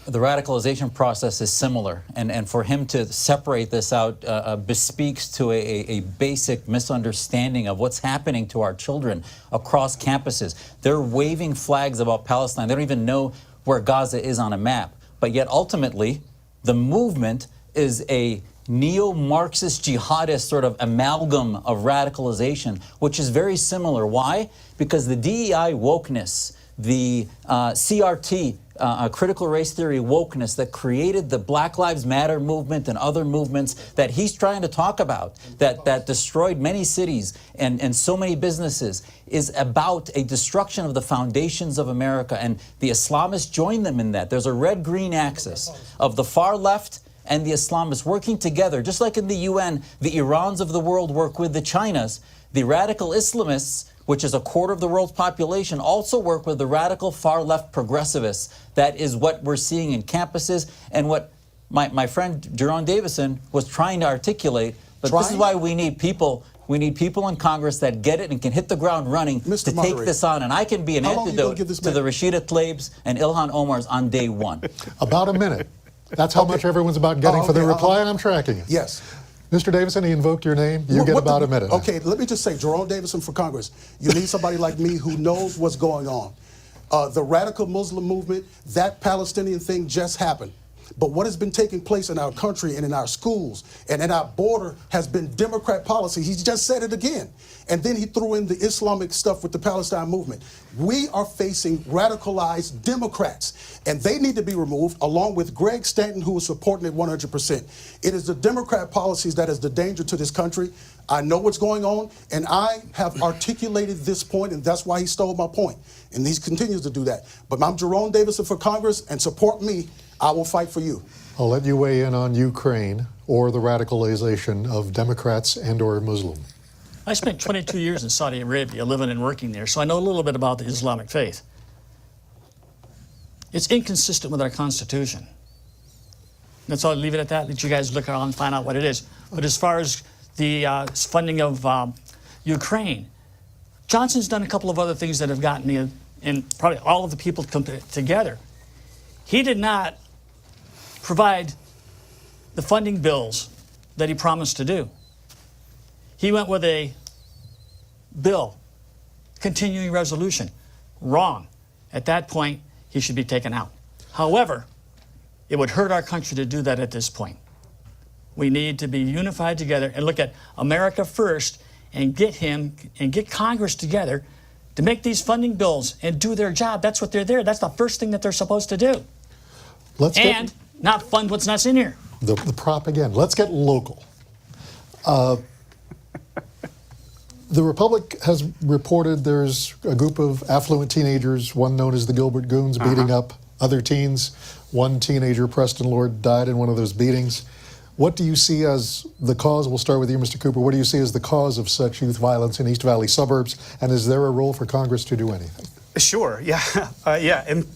The radicalization process is similar, and for him to separate this out bespeaks to a basic misunderstanding of what's happening to our children across campuses. They're waving flags about Palestine. They don't even know where Gaza is on a map. But yet ultimately, the movement is a neo-Marxist jihadist sort of amalgam of radicalization, which is very similar. Why? Because the DEI wokeness, the CRT, critical race theory wokeness that created the Black Lives Matter movement and other movements that he's trying to talk about, that destroyed many cities and so many businesses, is about a destruction of the foundations of America. And the Islamists join them in that. There's a red-green axis of the far left and the Islamists working together, just like in the UN, the Irans of the world work with the Chinas. The radical Islamists, which is a quarter of the world's population, also work with the radical far-left progressivists. That is what we're seeing in campuses and what my friend Jerome Davison was trying to articulate. But this is why we need people. We need people in Congress that get it and can hit the ground running to take this on. And I can be an antidote to the Rashida Tlaibs and Ilhan Omars on day one. About a minute. That's how much everyone's about getting for their reply, and I'm tracking it. Yes. Mr. Davison, he invoked your name. You get about a minute. Okay, let me just say, Jerome Davison for Congress, you need somebody like me who knows what's going on. The radical Muslim movement, that Palestinian thing just happened. But what has been taking place in our country and in our schools and in our border has been Democrat policy. He just said it again. And then he threw in the Islamic stuff with the Palestine movement. We are facing radicalized Democrats, and they need to be removed, along with Greg Stanton, who is supporting it 100%. It is the Democrat policies that is the danger to this country. I know what's going on, and I have articulated this point, and that's why he stole my point. And he continues to do that. But I'm Jerome Davison for Congress, and support me. I will fight for you. I'll let you weigh in on Ukraine or the radicalization of Democrats and or Muslim. I spent 22 years in Saudi Arabia living and working there, so I know a little bit about the Islamic faith. It's inconsistent with our Constitution. That's all. I'll leave it at that. Let you guys look around and find out what it is. But as far as the funding of Ukraine, Johnson's done a couple of other things that have gotten me and probably all of the people come together. He did not provide the funding bills that he promised to do. He went with a bill, continuing resolution. Wrong. At that point, he should be taken out. However, it would hurt our country to do that at this point. We need to be unified together and look at America first and get Congress together to make these funding bills and do their job. That's what they're there. That's the first thing that they're supposed to do. Not fund what's not in here. The prop again. Let's get local. The Republic has reported there's a group of affluent teenagers, one known as the Gilbert Goons, beating up other teens. One teenager, Preston Lord, died in one of those beatings. What do you see as the cause? We'll start with you, Mr. Cooper. What do you see as the cause of such youth violence in East Valley suburbs? And is there a role for Congress to do anything? Sure, yeah.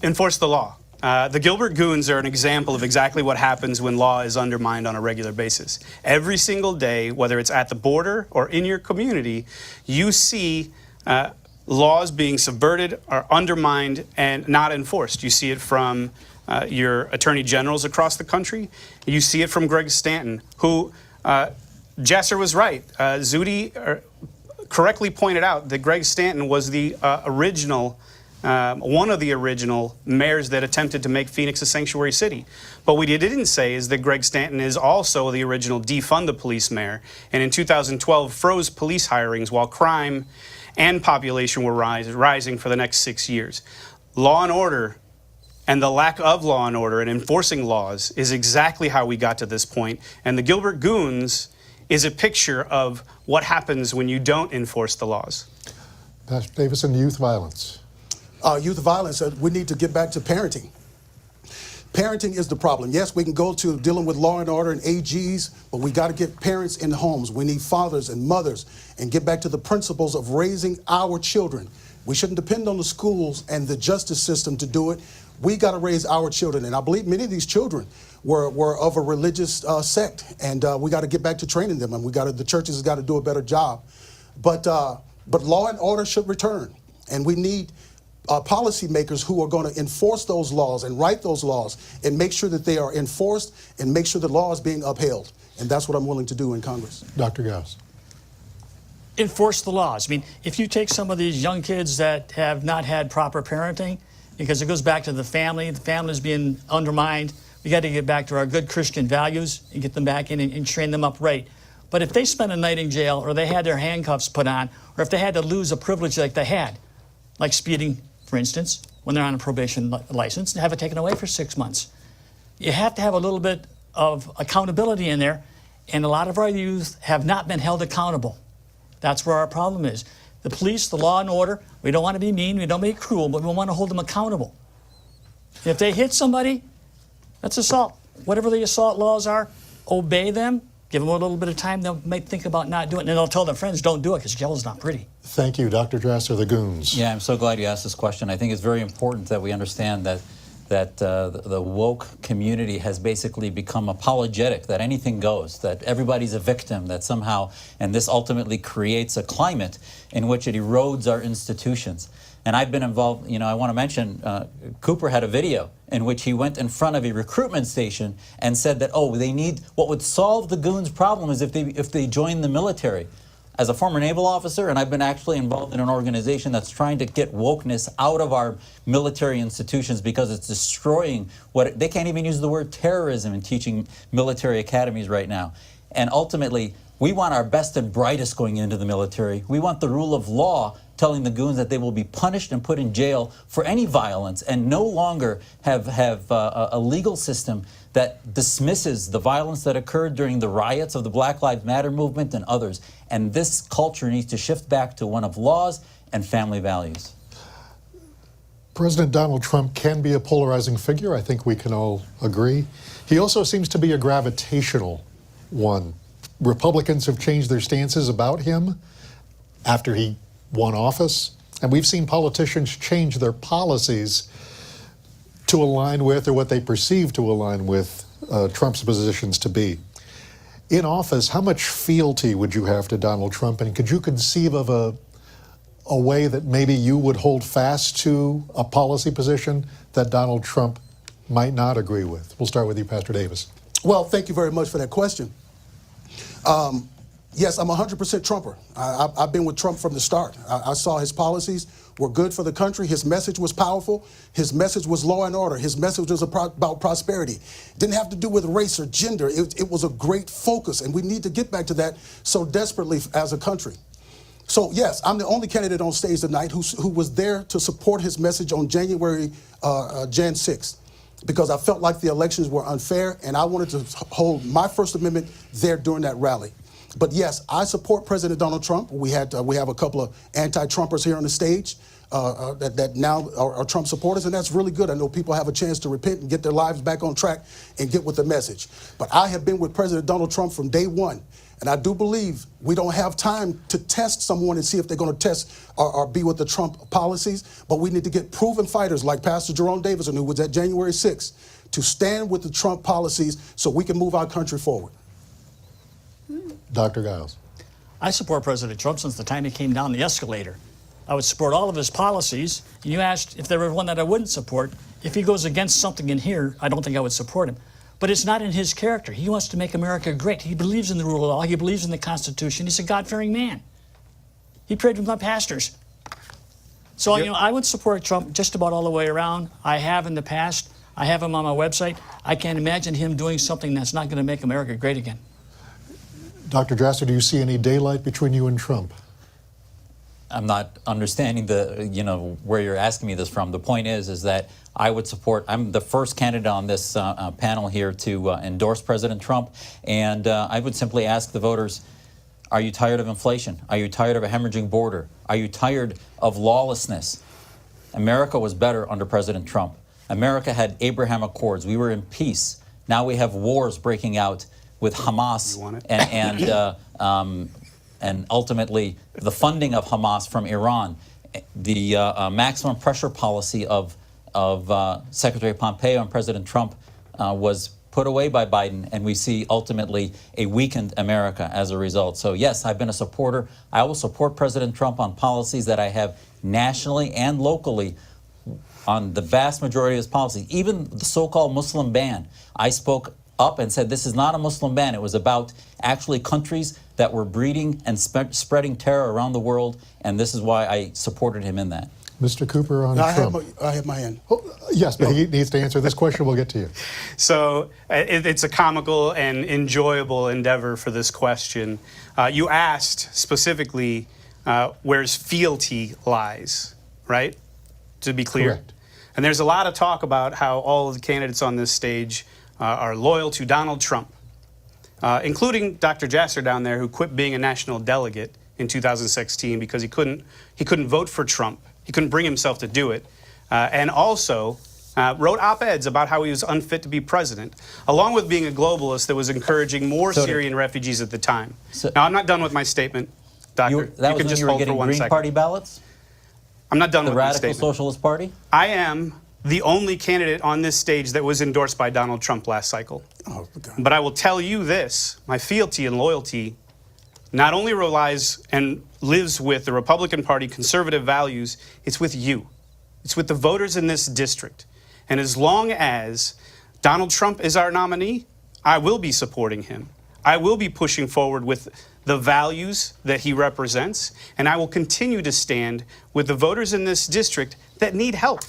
Enforce the law. The Gilbert Goons are an example of exactly what happens when law is undermined on a regular basis. Every single day, whether it's at the border or in your community, you see laws being subverted or undermined and not enforced. You see it from your attorney generals across the country. You see it from Greg Stanton, who, Jesser was right. Zudi correctly pointed out that Greg Stanton was the one of the original mayors that attempted to make Phoenix a sanctuary city. But what he didn't say is that Greg Stanton is also the original defund the police mayor, and in 2012 froze police hirings while crime and population were rising for the next 6 years. Law and order and the lack of law and order and enforcing laws is exactly how we got to this point. And the Gilbert Goons is a picture of what happens when you don't enforce the laws. Pastor Davison, youth violence. Youth violence, we need to get back to parenting. Parenting is the problem. Yes, we can go to dealing with law and order and AGs, but we got to get parents in homes. We need fathers and mothers and get back to the principles of raising our children. We shouldn't depend on the schools and the justice system to do it. We got to raise our children. And I believe many of these children were of a religious sect, and we got to get back to training them, and the churches has got to do a better job. But law and order should return. And we need policymakers who are going to enforce those laws and write those laws and make sure that they are enforced and make sure the law is being upheld. And that's what I'm willing to do in Congress. Dr. Gauss. Enforce the laws. I mean, if you take some of these young kids that have not had proper parenting, because it goes back to the family is being undermined, we got to get back to our good Christian values and get them back in and train them up right. But if they spent a night in jail, or they had their handcuffs put on, or if they had to lose a privilege like they had, like speeding, for instance, when they're on a probation license, and have it taken away for 6 months, you have to have a little bit of accountability in there, and a lot of our youth have not been held accountable. That's where our problem is. The police, the law and order, we don't want to be mean, we don't be cruel, but we want to hold them accountable. If they hit somebody, that's assault. Whatever the assault laws are, obey them, give them a little bit of time, they might think about not doing it, and they'll tell their friends, don't do it, because jail is not pretty. Thank you, Dr. Drasser, the goons. Yeah, I'm so glad you asked this question. I think it's very important that we understand that the woke community has basically become apologetic, that anything goes, that everybody's a victim, that somehow, and this ultimately creates a climate in which it erodes our institutions. And I've been involved, I want to mention, Cooper had a video in which he went in front of a recruitment station and said that, what would solve the goons' problem is if they join the military. As a former naval officer, and I've been actually involved in an organization that's trying to get wokeness out of our military institutions because it's destroying they can't even use the word terrorism in teaching military academies right now. And ultimately, we want our best and brightest going into the military. We want the rule of law telling the goons that they will be punished and put in jail for any violence, and no longer have a legal system that dismisses the violence that occurred during the riots of the Black Lives Matter movement and others. And this culture needs to shift back to one of laws and family values. President Donald Trump can be a polarizing figure. I think we can all agree. He also seems to be a gravitational one. Republicans have changed their stances about him after he won office, and we've seen politicians change their policies to align with, or what they perceive to align with, Trump's positions to be. In office, how much fealty would you have to Donald Trump, and could you conceive of a way that maybe you would hold fast to a policy position that Donald Trump might not agree with? We'll start with you, Pastor Davis. Well, thank you very much for that question. Yes, I'm 100% Trumper. I've been with Trump from the start. I saw his policies were good for the country. His message was powerful. His message was law and order. His message was about prosperity. Didn't have to do with race or gender. It was a great focus, and we need to get back to that so desperately as a country. So yes, I'm the only candidate on stage tonight who was there to support his message on Jan 6th, because I felt like the elections were unfair, and I wanted to hold my First Amendment there during that rally. But yes, I support President Donald Trump. We have a couple of anti-Trumpers here on the stage that now are Trump supporters, and that's really good. I know people have a chance to repent and get their lives back on track and get with the message. But I have been with President Donald Trump from day one, and I do believe we don't have time to test someone and see if they're going to test or be with the Trump policies, but we need to get proven fighters like Pastor Jerome Davison, who was at January 6th, to stand with the Trump policies so we can move our country forward. Dr. Giles. I support President Trump since the time he came down the escalator. I would support all of his policies. And you asked if there was one that I wouldn't support. If he goes against something in here, I don't think I would support him. But it's not in his character. He wants to make America great. He believes in the rule of law. He believes in the Constitution. He's a God-fearing man. He prayed with my pastors. So, I would support Trump just about all the way around. I have in the past. I have him on my website. I can't imagine him doing something that's not going to make America great again. Dr. Drasser, do you see any daylight between you and Trump? I'm not understanding where you're asking me this from. The point is that I would support, I'm the first candidate on this panel here to endorse President Trump, and I would simply ask the voters, are you tired of inflation? Are you tired of a hemorrhaging border? Are you tired of lawlessness? America was better under President Trump. America had Abraham Accords. We were in peace. Now we have wars breaking out with Hamas and ultimately the funding of Hamas from Iran. The maximum pressure policy of Secretary Pompeo and President Trump was put away by Biden, and we see ultimately a weakened America as a result. So yes, I've been a supporter. I will support President Trump on policies that I have nationally and locally on the vast majority of his policies, even the so-called Muslim ban. I spoke up and said this is not a Muslim ban. It was about actually countries that were breeding and spreading terror around the world, and this is why I supported him in that. Mr. Cooper on Trump. I have my hand. Oh, yes, but he needs to answer this question. We'll get to you. So it's a comical and enjoyable endeavor for this question. You asked specifically where his fealty lies, right? To be clear. Correct. And there's a lot of talk about how all of the candidates on this stage are loyal to Donald Trump, including Dr. Jasser down there, who quit being a national delegate in 2016 because he couldn't vote for Trump. He couldn't bring himself to do it, and also wrote op-eds about how he was unfit to be president, along with being a globalist that was encouraging more Syrian refugees at the time. Now, I'm not done with my statement, Doctor. That was when you were getting Green Party ballots? I'm not done with my statement. The Radical Socialist Party? I am the only candidate on this stage that was endorsed by Donald Trump last cycle. Oh, God. But I will tell you this, my fealty and loyalty not only relies and lives with the Republican Party conservative values, it's with you. It's with the voters in this district. And as long as Donald Trump is our nominee, I will be supporting him. I will be pushing forward with the values that he represents, and I will continue to stand with the voters in this district that need help.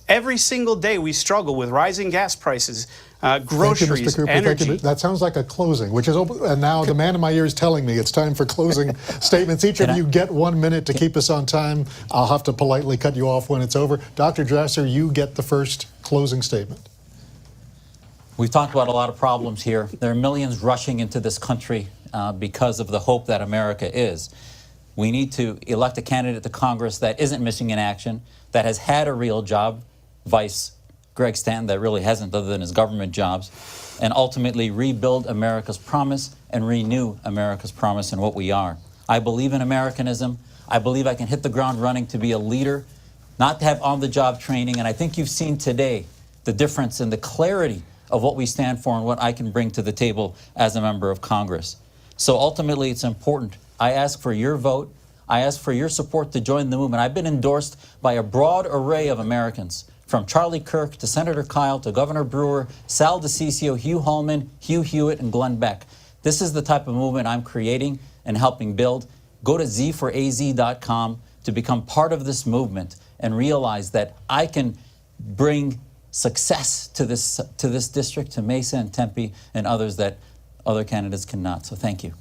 Every single day we struggle with rising gas prices, groceries, Thank you, Mr. Cooper. energy. Thank you. That sounds like a closing, which is open. And now the man in my ear is telling me it's time for closing statements. Each of you get 1 minute to keep us on time. I'll have to politely cut you off when it's over. Dr. Jasser, you get the first closing statement. We've talked about a lot of problems here. There are millions rushing into this country because of the hope that America is. We need to elect a candidate to Congress that isn't missing in action, that has had a real job, vice Greg Stanton, that really hasn't other than his government jobs, and ultimately rebuild America's promise and renew America's promise in what we are. I believe in Americanism. I believe I can hit the ground running to be a leader, not to have on-the-job training, and I think you've seen today the difference in the clarity of what we stand for and what I can bring to the table as a member of Congress. So ultimately, it's important. I ask for your vote. I ask for your support to join the movement. I've been endorsed by a broad array of Americans, from Charlie Kirk to Senator Kyle to Governor Brewer, Sal DiCiccio, Hugh Hallman, Hugh Hewitt, and Glenn Beck. This is the type of movement I'm creating and helping build. Go to z4az.com to become part of this movement and realize that I can bring success to this district, to Mesa and Tempe and others that other candidates cannot. So thank you.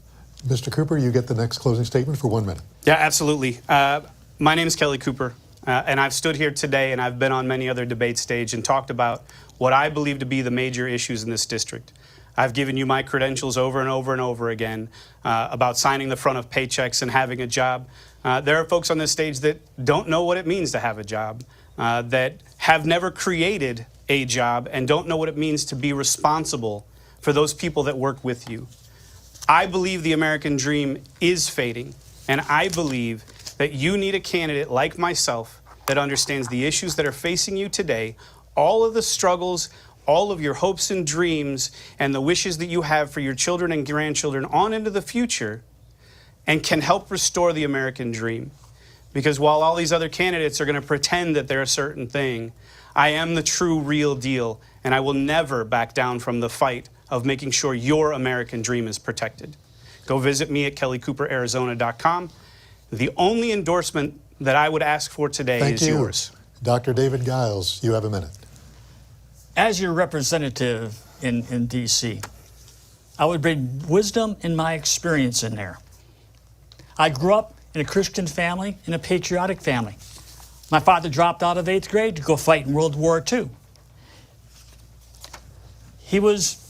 Mr. Cooper, you get the next closing statement for 1 minute. Yeah, absolutely. My name is Kelly Cooper, and I've stood here today and I've been on many other debate stages and talked about what I believe to be the major issues in this district. I've given you my credentials over and over and over again about signing the front of paychecks and having a job. There are folks on this stage that don't know what it means to have a job, that have never created a job and don't know what it means to be responsible for those people that work with you. I believe the American dream is fading, and I believe that you need a candidate like myself that understands the issues that are facing you today, all of the struggles, all of your hopes and dreams, and the wishes that you have for your children and grandchildren on into the future, and can help restore the American dream. Because while all these other candidates are going to pretend that they're a certain thing, I am the true, real deal, and I will never back down from the fight of making sure your American dream is protected. Go visit me at kellycooperarizona.com. The only endorsement that I would ask for today is yours. Dr. David Giles, you have a minute. As your representative in D.C., I would bring wisdom and my experience in there. I grew up in a Christian family, in a patriotic family. My father dropped out of 8th grade to go fight in World War II. He was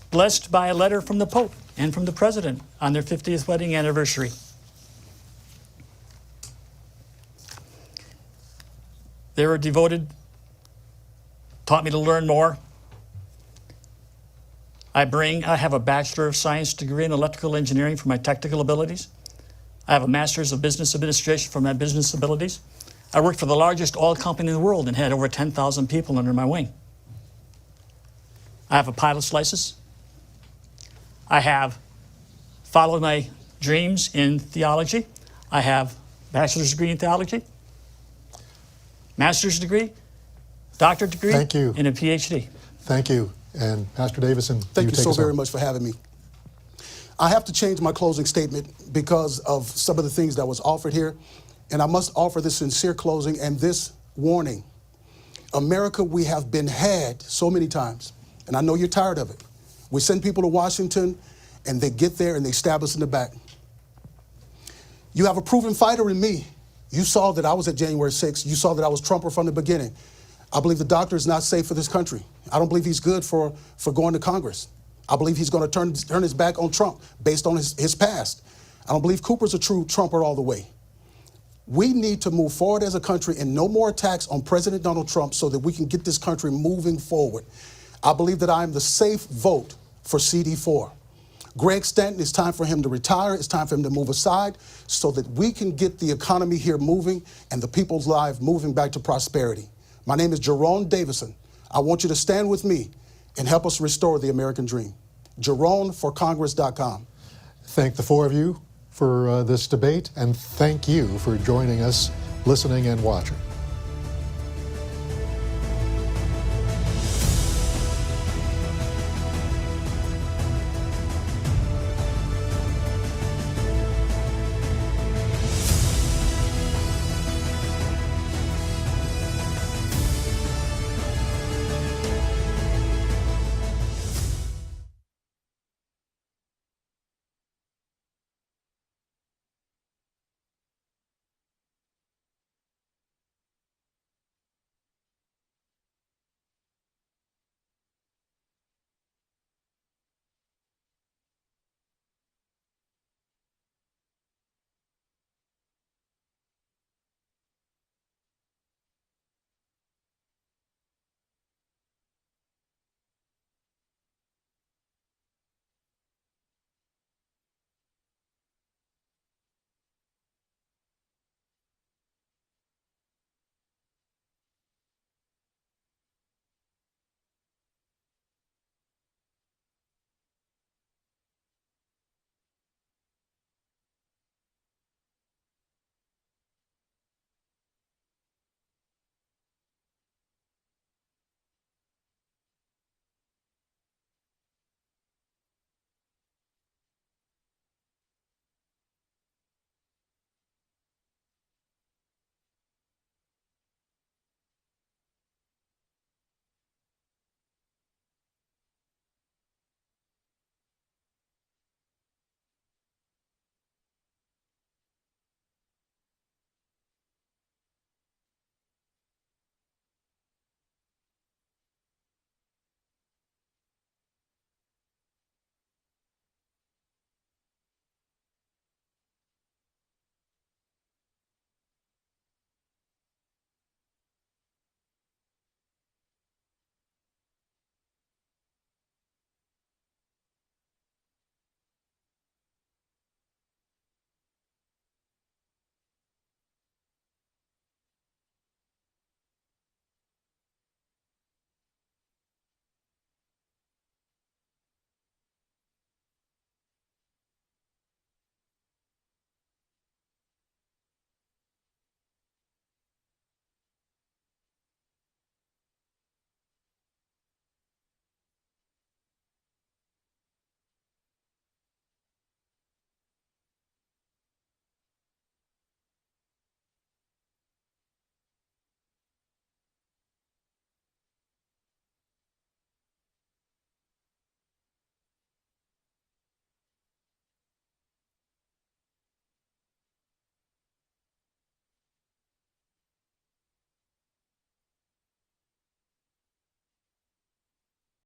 blessed by a letter from the Pope and from the President on their 50th wedding anniversary. They were devoted, taught me to learn more. I have a Bachelor of Science degree in electrical engineering for my technical abilities. I have a Master's of Business Administration for my business abilities. I worked for the largest oil company in the world and had over 10,000 people under my wing. I have a pilot's license. I have followed my dreams in theology. I have Bachelor's degree in theology, master's degree, doctorate degree, Thank you. and a PhD. Thank you. And Pastor Davison, Thank you take so us very home. much for having me. I have to change my closing statement because of some of the things that was offered here. And I must offer this sincere closing and this warning. America, we have been had so many times, and I know you're tired of it. We send people to Washington, and they get there and they stab us in the back. You have a proven fighter in me. You saw that I was at January 6th. You saw that I was Trumper from the beginning. I believe the doctor is not safe for this country. I don't believe he's good for going to Congress. I believe he's going to turn his back on Trump based on his past. I don't believe Cooper's a true Trumper all the way. We need to move forward as a country and no more attacks on President Donald Trump so that we can get this country moving forward. I believe that I am the safe vote for CD4. Greg Stanton, it's time for him to retire. It's time for him to move aside so that we can get the economy here moving and the people's lives moving back to prosperity. My name is Jerome Davison. I want you to stand with me and help us restore the American dream. JeromeForCongress.com. Thank the four of you for this debate, and thank you for joining us, listening and watching.